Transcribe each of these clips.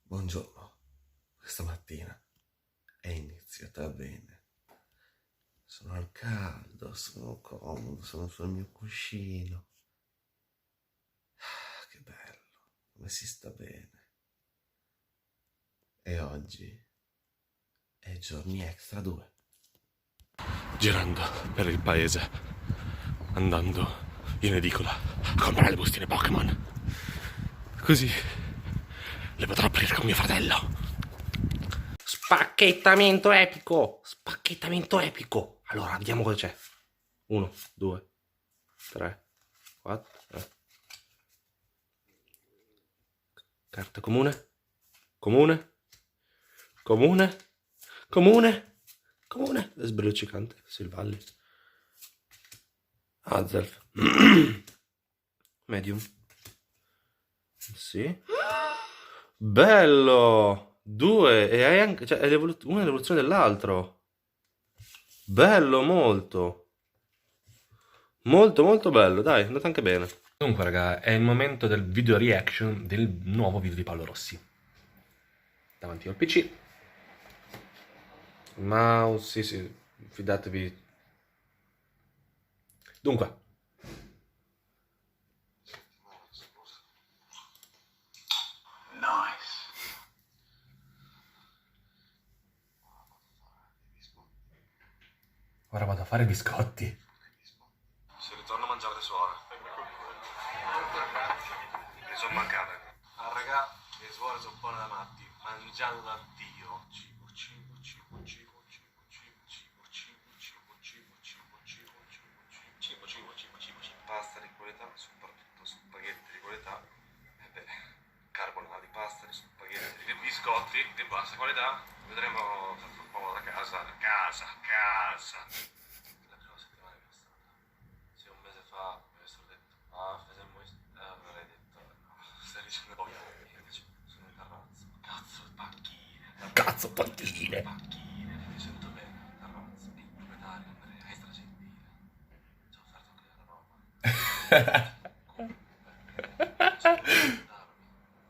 Buongiorno, questa mattina è iniziata bene. Sono al caldo, sono comodo, sono sul mio cuscino. Che bello, come si sta bene. E oggi è giorni extra 2. Girando per il paese, andando in edicola a comprare le bustine Pokémon. Così le potrò aprire con mio fratello. Spacchettamento epico! Spacchettamento epico! Allora, vediamo cosa c'è. 1, 2, 3, 4. Carta comune. Comune. Comune. Comune. Comune. Sbrilluccicante. Silvalli. Azelf. Medium. Sì. Bello! 2 e hai anche, cioè, una è l'evoluzione dell'altro. Bello, molto. Molto molto bello, dai, è andato anche bene. Dunque raga, è il momento del video reaction del nuovo video di Paolo Rossi. Davanti al PC. Mouse, sì, fidatevi. Dunque. Ora vado a fare biscotti. Se ritorno a mangiare tesoro. Mi sono mancate. Ah raga, le suore sono buone da matti. Mangiato da Dio. Cibo, cibo, cibo, cibo, cibo, cibo, cibo, cibo, cibo, cibo, cibo, cibo, cibo, cibo, cibo, cibo, cibo. Pasta di qualità, soprattutto spaghetti di qualità. E beh, carbonati, pasta, spaghetti, biscotti di bassa qualità. Vedremo tra un po' da casa. La prima settimana che è stata. Sì, un mese fa mi avessero detto, avrei detto, no, stai dicendo poi, sono in terrazzo, cazzo, panchine, Cazzo, panchine. panchine, mi sento bene, terrazzo, il proprietario, extra gentile, ci ha offerto anche la roba.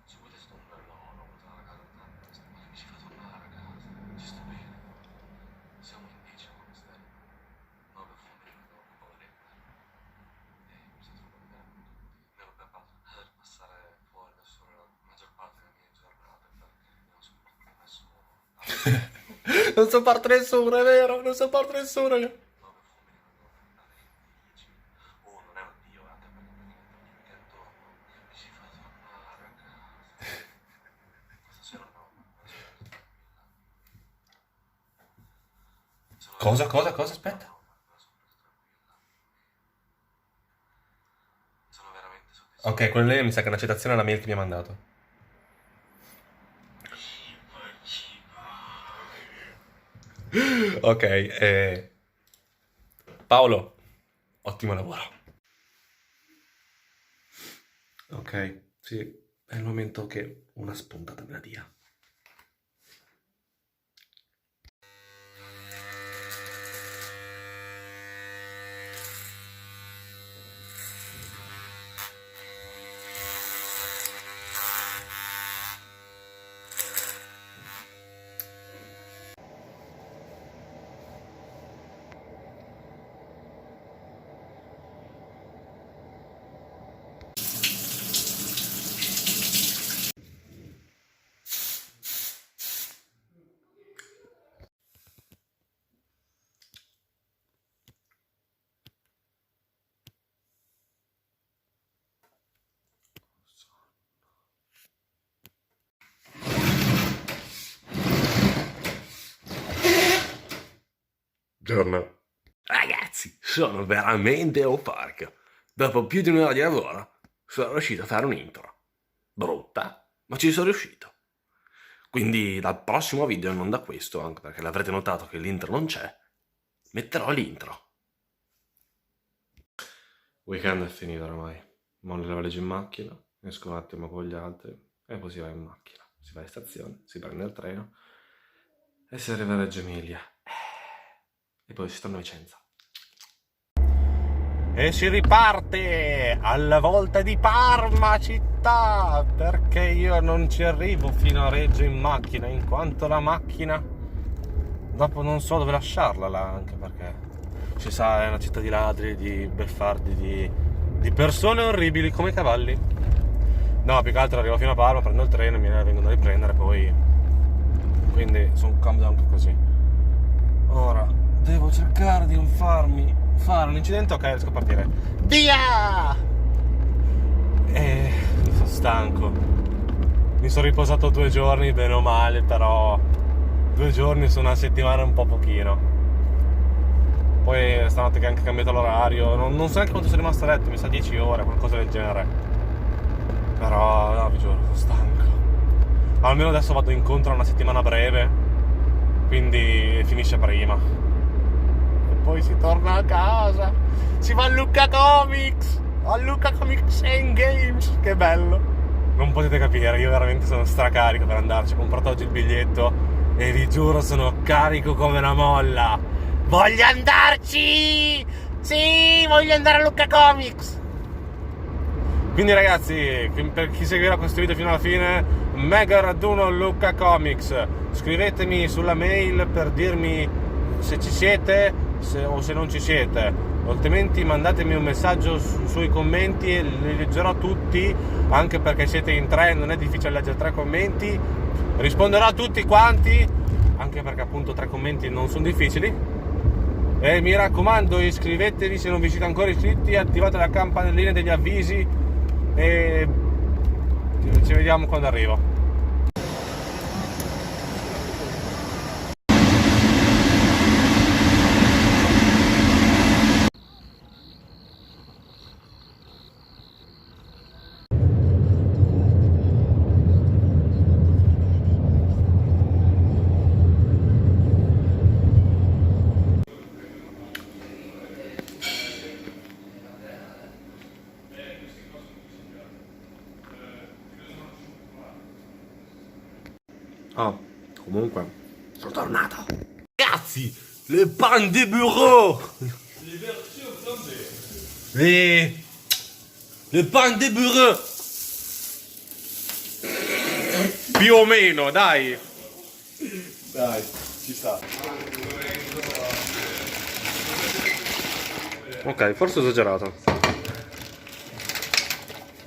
Se volete sto ombrellone, la casa tanto, ma mi ci fa tornare a casa, ci sto bene. Siamo in 10 come stai. 9 fumi dopo poveretta. Mi sento proprio bene. Mi ero preparato per passare fuori da solo la maggior parte delle mie giornate perché non sono parte nessuno. Non so parte nessuno, è vero, non so parte nessuno. 9 fumi non devo andare in 10. Oh, non è un dio, anche perché praticamente ogni weekend torno mi ci fa tornare a casa. Stasera no, non sono tranquilla. Cosa, aspetta. Sono veramente soddisfatto. Ok, quello lì mi sa che è una citazione alla mail che mi ha mandato. Ok, Paolo, ottimo lavoro. Ok, sì, è il momento che una spuntata me la dia. Buongiorno. Ragazzi, sono veramente euforico. Dopo più di un'ora di lavoro, sono riuscito a fare un intro. Brutta, ma ci sono riuscito. Quindi dal prossimo video, non da questo, anche perché l'avrete notato che l'intro non c'è, metterò l'intro. Weekend è finito oramai. Mollo le valigie in macchina, esco un attimo con gli altri e poi si va in macchina. Si va in stazione, si prende il treno e si arriva a Reggio Emilia. E poi si torna a Vicenza. E si riparte alla volta di Parma città, perché io non ci arrivo fino a Reggio in macchina, in quanto la macchina dopo non so dove lasciarla là, anche perché ci sa, è una città di ladri, di beffardi, di persone orribili come i cavalli. No, più che altro arrivo fino a Parma, prendo il treno e mi vengono a riprendere poi, quindi sono comodo anche così. Ora devo cercare di non fare un incidente. Ok, riesco a partire. Via! Sono stanco. Mi sono riposato 2 giorni, bene o male, però 2 giorni su una settimana è un po' pochino. Poi stanotte che ho anche cambiato l'orario, non so neanche quanto sono rimasto a letto, mi sa 10 ore, qualcosa del genere. Però, no, vi giuro, sono stanco. Almeno adesso vado incontro a una settimana breve, quindi finisce prima. E poi si torna a casa, si va a Lucca Comics, a Lucca Comics and Games, che bello. Non potete capire, io veramente sono stracarico per andarci, ho comprato oggi il biglietto e vi giuro sono carico come una molla. Voglio andarci! Sì, voglio andare a Lucca Comics! Quindi ragazzi, per chi seguirà questo video fino alla fine, mega raduno Lucca Comics. Scrivetemi sulla mail per dirmi se ci siete o se non ci siete. Altrimenti mandatemi un messaggio sui commenti e li leggerò tutti, anche perché siete in 3, non è difficile leggere 3 commenti. Risponderò a tutti quanti, anche perché appunto 3 commenti non sono difficili. E mi raccomando, iscrivetevi se non vi siete ancora iscritti, attivate la campanellina degli avvisi e ci vediamo quando arrivo. Comunque sono tornato. Ragazzi, le pain de bureau. Le pain de bureau. Più o meno, dai. Dai, ci sta. Ok, forse ho esagerato.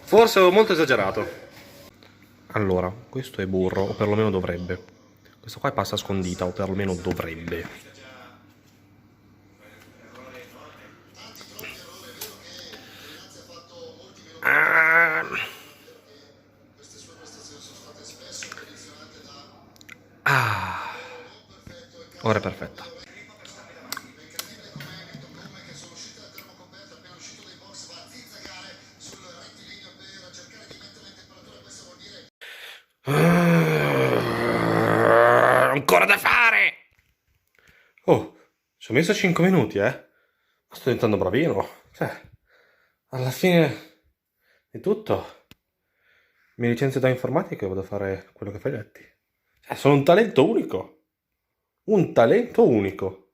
Forse ho molto esagerato. Allora, questo è burro, o perlomeno dovrebbe. Questo qua è pasta scondita, o perlomeno dovrebbe. Ora è perfetta. Ancora da fare! Oh, ci ho messo 5 minuti, Ma sto diventando bravino. Cioè, alla fine di tutto, mi licenzio da informatica e vado a fare quello che fai letti. Sono un talento unico. Un talento unico.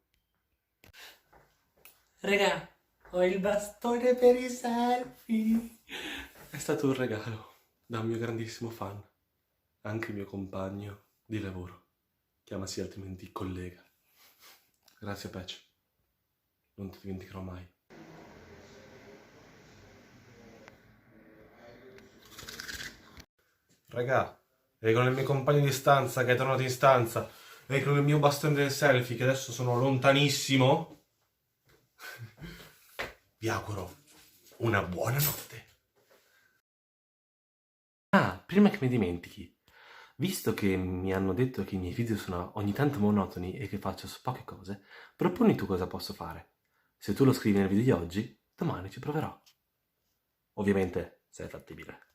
Raga, ho il bastone per i selfie. È stato un regalo da un mio grandissimo fan, anche mio compagno di lavoro. Chiamasi altrimenti collega. Grazie Patch. Non ti dimenticherò mai. Raga, e con il mio compagno di stanza che è tornato in stanza e con il mio bastone del selfie che adesso sono lontanissimo, vi auguro una buona notte. Prima che mi dimentichi, visto che mi hanno detto che i miei video sono ogni tanto monotoni e che faccio poche cose, proponi tu cosa posso fare. Se tu lo scrivi nel video di oggi, domani ci proverò. Ovviamente, se è fattibile.